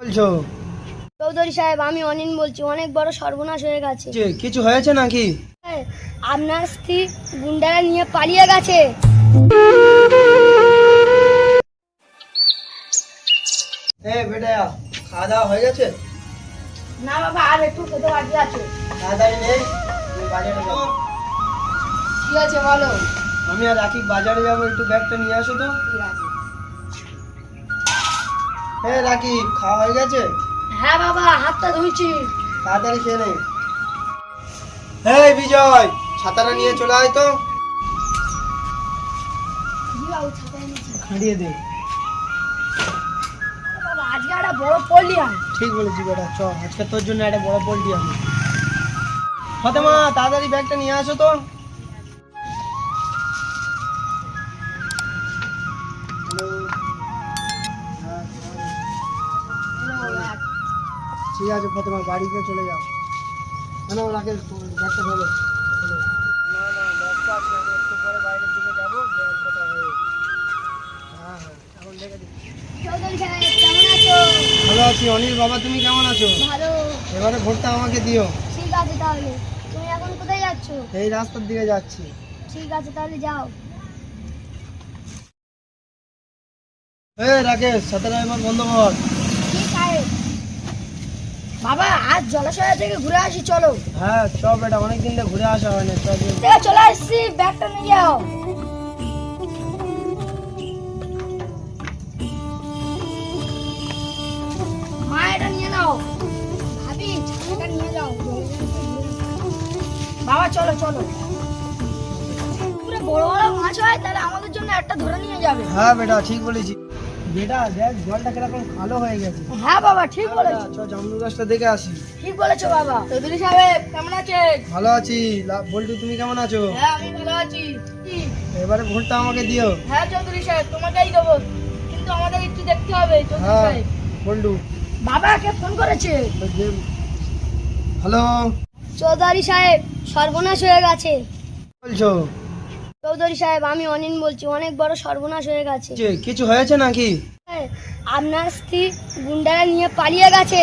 বলছো? চৌধুরী সাহেব, আমি অনিন বলছি। অনেক বড় সর্বনাশ হয়ে গেছে। কিছু হয়েছে নাকি? আপনার স্ত্রী গুন্ডারা নিয়ে পালিয়ে গেছে। বেটা, খাওয়া দাওয়া হয়ে গেছে? না বাবা, আর একটু খেতে বাকি আছে। তাড়াতাড়ি নেই, আমি বাজারে যাবো। ঠিক আছে, বলো। আমি আর রাকিব বাজারে যাবো, একটু ব্যাগটা নিয়ে আসো তো। ঠিক আছে। রাকিব, খাওয়া হয়ে গেছে? হ্যাঁ বাবা, হাতটা ধুইছি। তাড়াতাড়ি খেয়ে নে। বিজয়, ছাতাটা নিয়ে চলে আয় তো। জি বাবু, ছাতা এনেছি। খাড়িয়ে দে। বাবা, আজকে একটা বড় পল্লি আন। ঠিক বলেছি বেটা, চ আজকে তোর জন্য একটা বড় পোল্ট্রি আনি। ফাতেমা, তাড়াতাড়ি ব্যাগটা নিয়ে আসো তো। ঠিক আছে ফাতেমা, বাড়িতে চলে যাও। কেন রাখে ব্যাগটা ধরো। না না, ব্যস্ত আছি আমি, একটু পরে বাইরের দিকে যাবো, কথা হবে। হ্যাঁ, এখন দেখে দিচ্ছি। চৌধুরী সাহেব, কেমন আছো? ভালো আছি অনিল বাবা, তুমি কেমন আছো? ভালো। এবারে ভোটটা আমাকে দিও। ঠিক আছে, তাহলে তুমি এখন কোথায় যাচ্ছ? এই রাস্তার দিকে যাচ্ছি। ঠিক আছে, তাহলে যাও। রাকেশ, ছাতাটা এবার বন্ধ কর। ঠিক সাহেব। বাবা, আজ জলাশয় থেকে ঘুরে আসি, চলো। হ্যাঁ চ বেটা, অনেকদিন ধরে ঘুরে আসা হয় না, চল। চলে আসছি, ব্যাগটা নিয়ে যাও। মা, এটা নিয়ে নাও। ভাবি, ছাতাটা নিয়ে যাও। বাবা, চলো চলো। পুরো বড় বড় মাছ হয়, তাহলে আমাদের জন্য একটা ধরে নিয়ে যাবে। হ্যাঁ বেটা, ঠিক বলেছি। বেটা দেখ, জলটা কিরকম কালো হয়ে গেছে। হ্যাঁ বাবা, ঠিক বলেছো। চ জামরুল গাছটা দেখে আসি। ঠিক বলেছো বাবা। চৌধুরী সাহেব, কেমন আছেন? ভালো আছি। বল্টু, তুমি কেমন আছো? হ্যাঁ, আমি ভালো আছি। এবারে ভোটটা আমাকে দিও। হ্যাঁ চৌধুরী সাহেব, তোমাকেই দেবো, কিন্তু আমাদের একটু দেখতে হবে। চৌধুরী হ্যাঁ সাহেব, বল্টু। বাবাকে ফোন করেছে। হ্যালো, চৌধুরী সাহেব, সর্বনাশ হয়ে গেছে। বলছো? চৌধুরী সাহেব, আমি অনিন বলছি। অনেক বড় সর্বনাশ হয়ে গেছে। কিছু হয়েছে নাকি? আপনার স্ত্রী গুন্ডারা নিয়ে পালিয়ে গেছে।